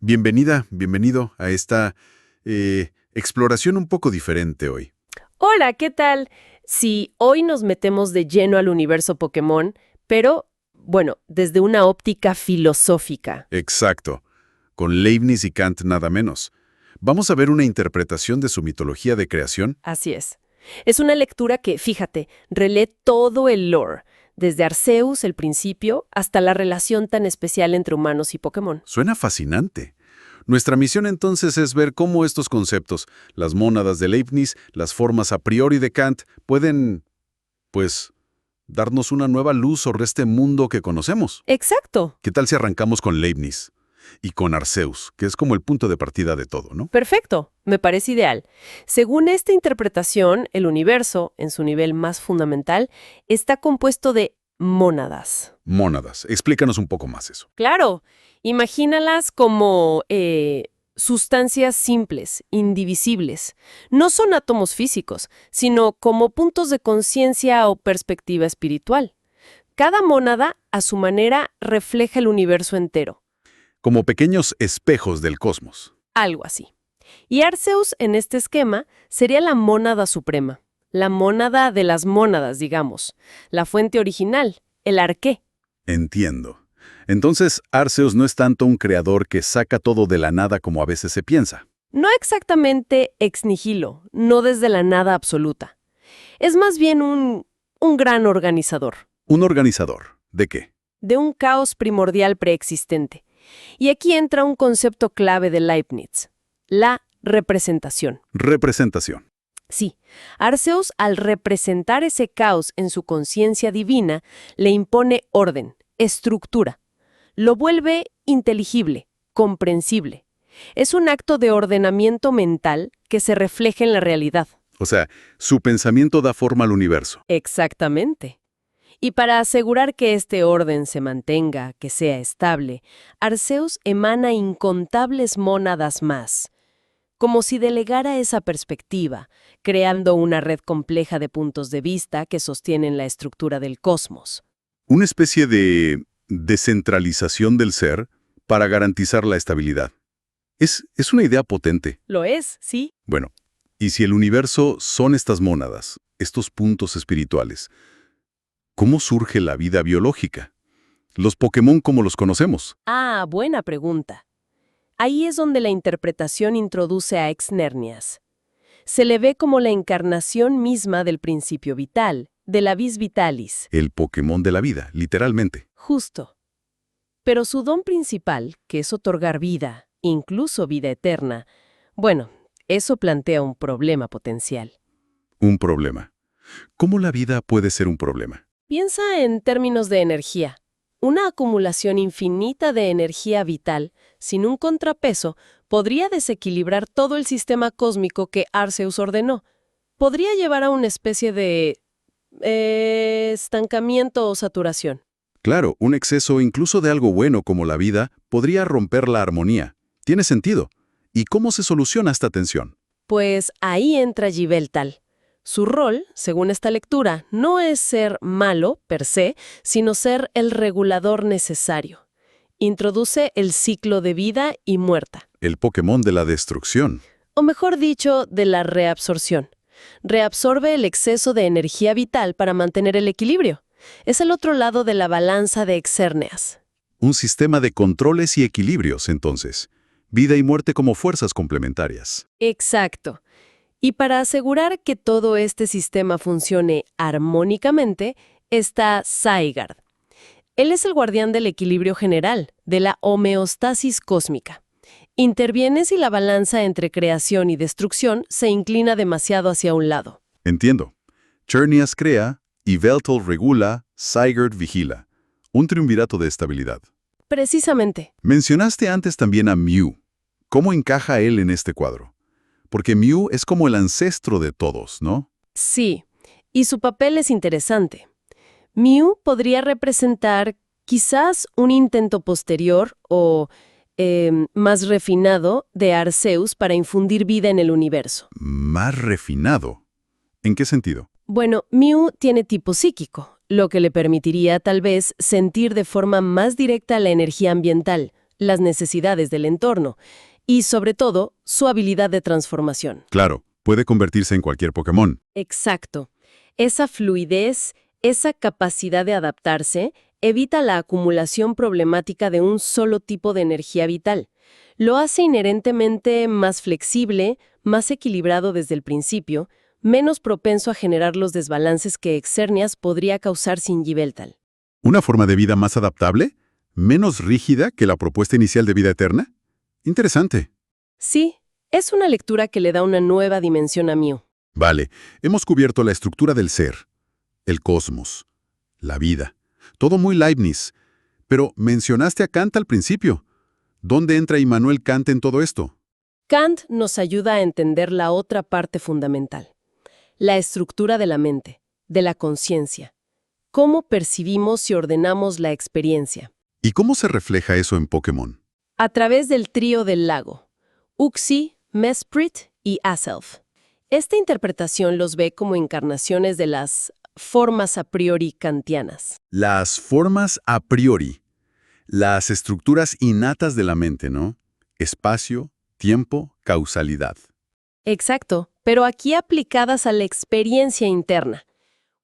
Bienvenido a esta exploración un poco diferente hoy. Hola, ¿qué tal? Sí, hoy nos metemos de lleno al universo Pokémon, pero, bueno, desde una óptica filosófica. Exacto, con Leibniz y Kant nada menos. Vamos a ver una interpretación de su mitología de creación. Así es. Es una lectura que, fíjate, relee todo el lore, desde Arceus, el principio, hasta la relación tan especial entre humanos y Pokémon. Suena fascinante. Nuestra misión entonces es ver cómo estos conceptos, las mónadas de Leibniz, las formas a priori de Kant, pueden, pues, darnos una nueva luz sobre este mundo que conocemos. Exacto. ¿Qué tal si arrancamos con Leibniz y con Arceus, que es como el punto de partida de todo, ¿no? Perfecto, me parece ideal. Según esta interpretación, el universo, en su nivel más fundamental, está compuesto de mónadas. Mónadas. Explícanos un poco más eso. Claro, imagínalas como sustancias simples, indivisibles. No son átomos físicos, sino como puntos de conciencia o perspectiva espiritual. Cada mónada, a su manera, refleja el universo entero. Como pequeños espejos del cosmos. Algo así. Y Arceus, en este esquema, sería la mónada suprema. La mónada de las mónadas, digamos. La fuente original, el arqué. Entiendo. Entonces, Arceus no es tanto un creador que saca todo de la nada como a veces se piensa. No exactamente ex nihilo, no desde la nada absoluta. Es más bien un gran organizador, ¿Un organizador? ¿De qué? de un caos primordial preexistente. Y aquí entra un concepto clave de Leibniz, la representación. Representación. Sí, Arceus, al representar ese caos en su conciencia divina, le impone orden, estructura. Lo vuelve inteligible, comprensible. Es un acto de ordenamiento mental que se refleja en la realidad. O sea, su pensamiento da forma al universo. Exactamente. Y para asegurar que este orden se mantenga, que sea estable, Arceus emana incontables mónadas más, como si delegara esa perspectiva, creando una red compleja de puntos de vista que sostienen la estructura del cosmos. Una especie de descentralización del ser para garantizar la estabilidad. Es una idea potente. ¿Lo es? Sí. Bueno, y si el universo son estas mónadas, estos puntos espirituales, ¿cómo surge la vida biológica? Los Pokémon como los conocemos. Ah, buena pregunta. Ahí es donde la interpretación introduce a Exnernias. Se le ve como la encarnación misma del principio vital, de la vis vitalis. El Pokémon de la vida, literalmente. Justo. Pero su don principal, que es otorgar vida, incluso vida eterna, bueno, eso plantea un problema potencial. Un problema. ¿Cómo la vida puede ser un problema? Piensa en términos de energía. Una acumulación infinita de energía vital, sin un contrapeso, podría desequilibrar todo el sistema cósmico que Arceus ordenó. Podría llevar a una especie de estancamiento o saturación. Claro, un exceso incluso de algo bueno como la vida podría romper la armonía. Tiene sentido. ¿Y cómo se soluciona esta tensión? Pues ahí entra Yveltal. Su rol, según esta lectura, no es ser malo per se, sino ser el regulador necesario. Introduce el ciclo de vida y muerta. El Pokémon de la destrucción. O mejor dicho, de la reabsorción. Reabsorbe el exceso de energía vital para mantener el equilibrio. Es el otro lado de la balanza de Exerneas. Un sistema de controles y equilibrios, entonces. Vida y muerte como fuerzas complementarias. Exacto. Y para asegurar que todo este sistema funcione armónicamente, está Zygarde. Él es el guardián del equilibrio general, de la homeostasis cósmica. Interviene si la balanza entre creación y destrucción se inclina demasiado hacia un lado. Entiendo. Xerneas crea, Yveltal regula, Zygarde vigila. Un triunvirato de estabilidad. Precisamente. Mencionaste antes también a Mew. ¿Cómo encaja él en este cuadro? Porque Mew es como el ancestro de todos, ¿no? Sí, y su papel es interesante. Mew podría representar quizás un intento posterior o más refinado de Arceus para infundir vida en el universo. Más refinado. ¿En qué sentido? Bueno, Mew tiene tipo psíquico, lo que le permitiría tal vez sentir de forma más directa la energía ambiental, las necesidades del entorno y, sobre todo, su habilidad de transformación. Claro, puede convertirse en cualquier Pokémon. Exacto. Esa fluidez, esa capacidad de adaptarse, evita la acumulación problemática de un solo tipo de energía vital. Lo hace inherentemente más flexible, más equilibrado desde el principio, menos propenso a generar los desbalances que Exernias podría causar sin Yveltal. ¿Una forma de vida más adaptable? ¿Menos rígida que la propuesta inicial de vida eterna? Interesante. Sí, es una lectura que le da una nueva dimensión a Mew. Vale, hemos cubierto la estructura del ser, el cosmos, la vida. Todo muy Leibniz. Pero mencionaste a Kant al principio. ¿Dónde entra Immanuel Kant en todo esto? Kant nos ayuda a entender la otra parte fundamental, la estructura de la mente, de la conciencia, cómo percibimos y ordenamos la experiencia. ¿Y cómo se refleja eso en Pokémon? A través del trío del lago, Uxie, Mesprit y Azelf. Esta interpretación los ve como encarnaciones de las formas a priori kantianas. Las formas a priori, las estructuras innatas de la mente, ¿no? Espacio, tiempo, causalidad. Exacto, pero aquí aplicadas a la experiencia interna.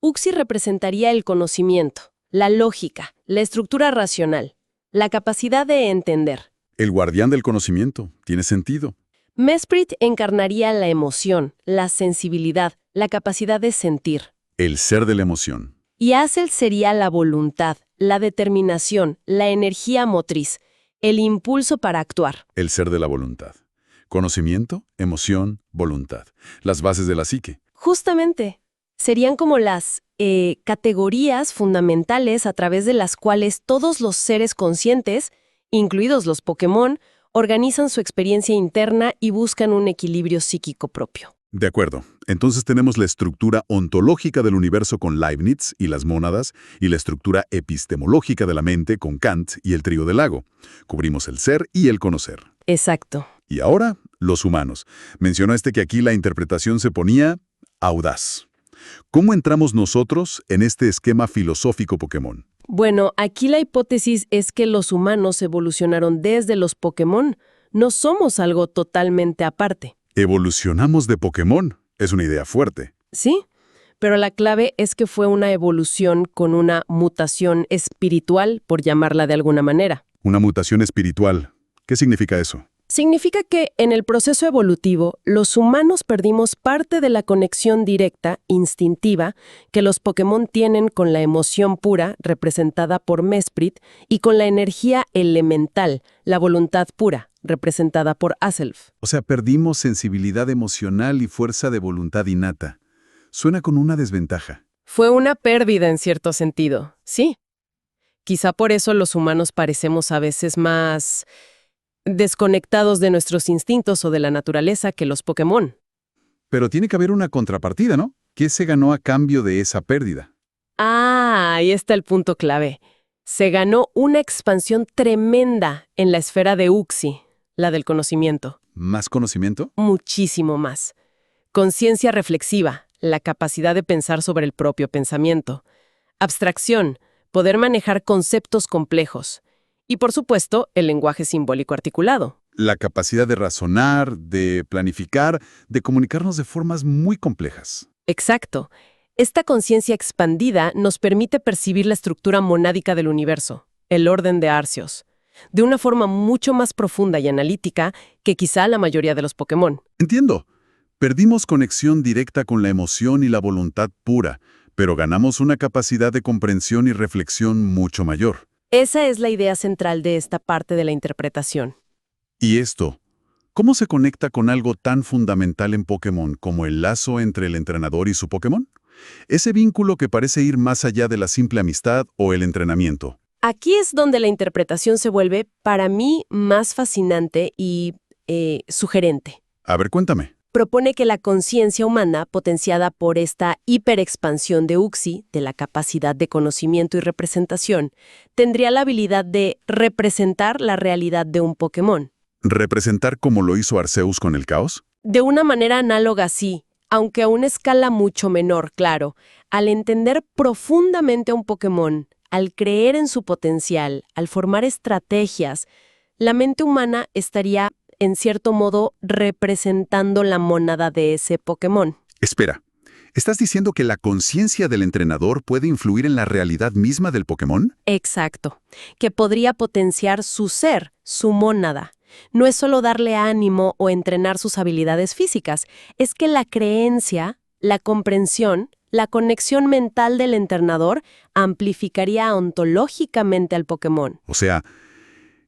Uxie representaría el conocimiento, la lógica, la estructura racional, la capacidad de entender. El guardián del conocimiento, tiene sentido. Mesprit encarnaría la emoción, la sensibilidad, la capacidad de sentir. El ser de la emoción. Y Azel sería la voluntad, la determinación, la energía motriz, el impulso para actuar. El ser de la voluntad. Conocimiento, emoción, voluntad. Las bases de la psique. Justamente, serían como las categorías fundamentales a través de las cuales todos los seres conscientes, incluidos los Pokémon, organizan su experiencia interna y buscan un equilibrio psíquico propio. De acuerdo. Entonces tenemos la estructura ontológica del universo con Leibniz y las mónadas, y la estructura epistemológica de la mente con Kant y el trío del lago. Cubrimos el ser y el conocer. Exacto. Y ahora, los humanos. Mencionaste que aquí la interpretación se ponía audaz. ¿Cómo entramos nosotros en este esquema filosófico Pokémon? Bueno, aquí la hipótesis es que los humanos evolucionaron desde los Pokémon. No somos algo totalmente aparte. Evolucionamos de Pokémon. Es una idea fuerte. Sí, pero la clave es que fue una evolución con una mutación espiritual, por llamarla de alguna manera. Una mutación espiritual. ¿Qué significa eso? Significa que en el proceso evolutivo, los humanos perdimos parte de la conexión directa, instintiva, que los Pokémon tienen con la emoción pura, representada por Mesprit, y con la energía elemental, la voluntad pura, representada por Azelf. O sea, perdimos sensibilidad emocional y fuerza de voluntad innata. Suena con una desventaja. Fue una pérdida en cierto sentido, sí. Quizá por eso los humanos parecemos a veces más desconectados de nuestros instintos o de la naturaleza que los Pokémon. Pero tiene que haber una contrapartida, ¿no? ¿Qué se ganó a cambio de esa pérdida? Ah, ahí está el punto clave. Se ganó una expansión tremenda en la esfera de Uxie, la del conocimiento. ¿Más conocimiento? Muchísimo más. Conciencia reflexiva, la capacidad de pensar sobre el propio pensamiento. Abstracción, poder manejar conceptos complejos. Y, por supuesto, el lenguaje simbólico articulado. La capacidad de razonar, de planificar, de comunicarnos de formas muy complejas. Exacto. Esta conciencia expandida nos permite percibir la estructura monádica del universo, el orden de Arceus, de una forma mucho más profunda y analítica que quizá la mayoría de los Pokémon. Entiendo. Perdimos conexión directa con la emoción y la voluntad pura, pero ganamos una capacidad de comprensión y reflexión mucho mayor. Esa es la idea central de esta parte de la interpretación. ¿Y esto? ¿Cómo se conecta con algo tan fundamental en Pokémon como el lazo entre el entrenador y su Pokémon? Ese vínculo que parece ir más allá de la simple amistad o el entrenamiento. Aquí es donde la interpretación se vuelve, para mí, más fascinante y sugerente. A ver, cuéntame. Propone que la conciencia humana, potenciada por esta hiperexpansión de Uxie, de la capacidad de conocimiento y representación, tendría la habilidad de representar la realidad de un Pokémon. ¿Representar como lo hizo Arceus con el caos? De una manera análoga, sí, aunque a una escala mucho menor, claro. Al entender profundamente a un Pokémon, al creer en su potencial, al formar estrategias, La mente humana estaría, en cierto modo, representando la mónada de ese Pokémon. Espera, ¿estás diciendo que la conciencia del entrenador puede influir en la realidad misma del Pokémon? Exacto. Que podría potenciar su ser, su mónada. No es solo darle ánimo o entrenar sus habilidades físicas, es que la creencia, la comprensión, la conexión mental del entrenador amplificaría ontológicamente al Pokémon. O sea,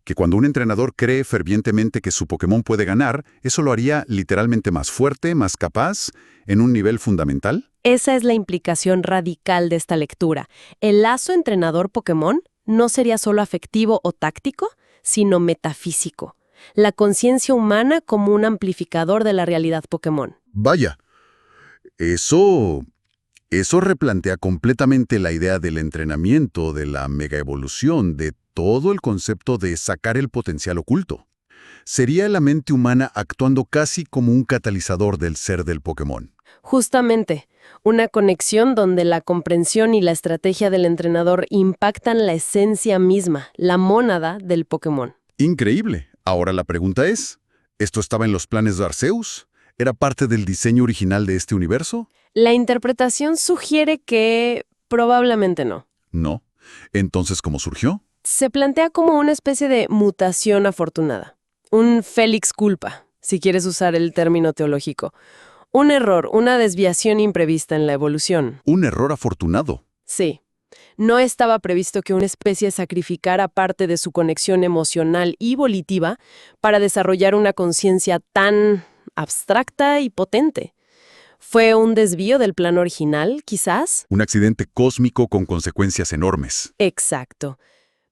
que cuando un entrenador cree fervientemente que su Pokémon puede ganar, ¿eso lo haría literalmente más fuerte, más capaz, en un nivel fundamental? Esa es la implicación radical de esta lectura. El lazo entrenador-Pokémon no sería solo afectivo o táctico, sino metafísico. La conciencia humana como un amplificador de la realidad Pokémon. Vaya, eso replantea completamente la idea del entrenamiento, de la megaevolución, de todo el concepto de sacar el potencial oculto. Sería la mente humana actuando casi como un catalizador del ser del Pokémon. Justamente, una conexión donde la comprensión y la estrategia del entrenador impactan la esencia misma, la mónada del Pokémon. Increíble. Ahora la pregunta es, ¿esto estaba en los planes de Arceus? ¿Era parte del diseño original de este universo? La interpretación sugiere que probablemente no. No. Entonces, ¿cómo surgió? Se plantea como una especie de mutación afortunada. Un Felix culpa, si quieres usar el término teológico. Un error, una desviación imprevista en la evolución. Un error afortunado. Sí. No estaba previsto que una especie sacrificara parte de su conexión emocional y volitiva para desarrollar una conciencia tan abstracta y potente. ¿Fue un desvío del plan original, quizás? Un accidente cósmico con consecuencias enormes. Exacto.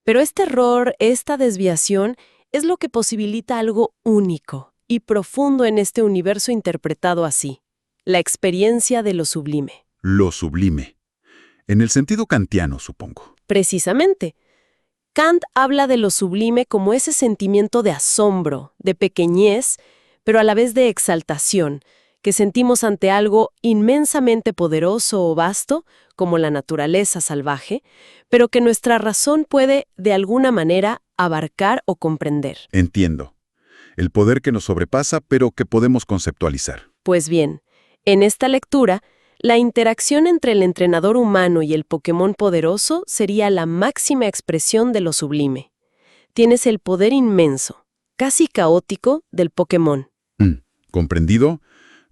Pero este error, esta desviación, es lo que posibilita algo único y profundo en este universo interpretado así. La experiencia de lo sublime. Lo sublime. En el sentido kantiano, supongo. Precisamente. Kant habla de lo sublime como ese sentimiento de asombro, de pequeñez, pero a la vez de exaltación, que sentimos ante algo inmensamente poderoso o vasto, como la naturaleza salvaje, pero que nuestra razón puede, de alguna manera, abarcar o comprender. Entiendo. El poder que nos sobrepasa, pero que podemos conceptualizar. Pues bien, en esta lectura, la interacción entre el entrenador humano y el Pokémon poderoso sería la máxima expresión de lo sublime. Tienes el poder inmenso, casi caótico, del Pokémon. Comprendido,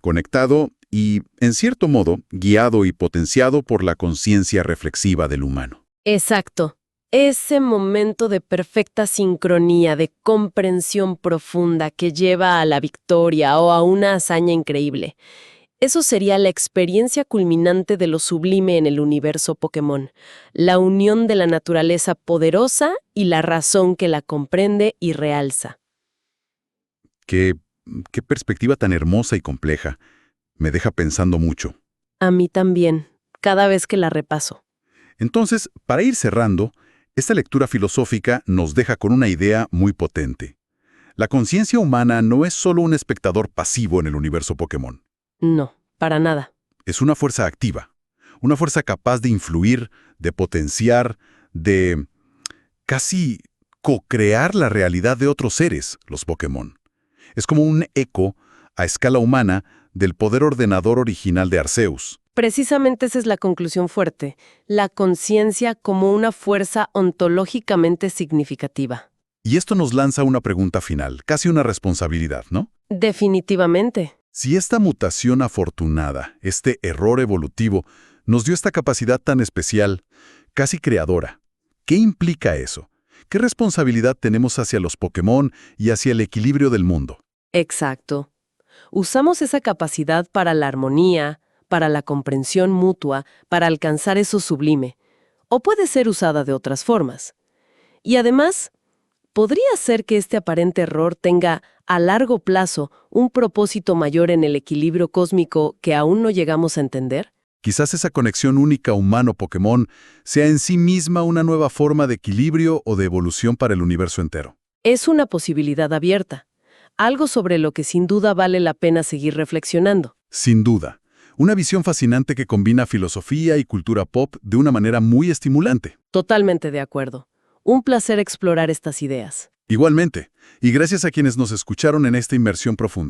conectado y, en cierto modo, guiado y potenciado por la conciencia reflexiva del humano. Exacto. Ese momento de perfecta sincronía, de comprensión profunda que lleva a la victoria o a una hazaña increíble. Eso sería la experiencia culminante de lo sublime en el universo Pokémon, la unión de la naturaleza poderosa y la razón que la comprende y realza. Qué perspectiva tan hermosa y compleja. Me deja pensando mucho. A mí también, cada vez que la repaso. Entonces, para ir cerrando, esta lectura filosófica nos deja con una idea muy potente. La conciencia humana no es solo un espectador pasivo en el universo Pokémon. No, para nada. Es una fuerza activa, una fuerza capaz de influir, de potenciar, de casi co-crear la realidad de otros seres, los Pokémon. Es como un eco, a escala humana, del poder ordenador original de Arceus. Precisamente esa es la conclusión fuerte, la conciencia como una fuerza ontológicamente significativa. Y esto nos lanza una pregunta final, casi una responsabilidad, ¿no? Definitivamente. Si esta mutación afortunada, este error evolutivo, nos dio esta capacidad tan especial, casi creadora, ¿qué implica eso? ¿Qué responsabilidad tenemos hacia los Pokémon y hacia el equilibrio del mundo? Exacto. Usamos esa capacidad para la armonía, para la comprensión mutua, para alcanzar eso sublime. O puede ser usada de otras formas. Y además, ¿podría ser que este aparente error tenga, a largo plazo, un propósito mayor en el equilibrio cósmico que aún no llegamos a entender? Quizás esa conexión única humano-Pokémon sea en sí misma una nueva forma de equilibrio o de evolución para el universo entero. Es una posibilidad abierta, algo sobre lo que sin duda vale la pena seguir reflexionando. Sin duda, una visión fascinante que combina filosofía y cultura pop de una manera muy estimulante. Totalmente de acuerdo. Un placer explorar estas ideas. Igualmente, y gracias a quienes nos escucharon en esta inmersión profunda.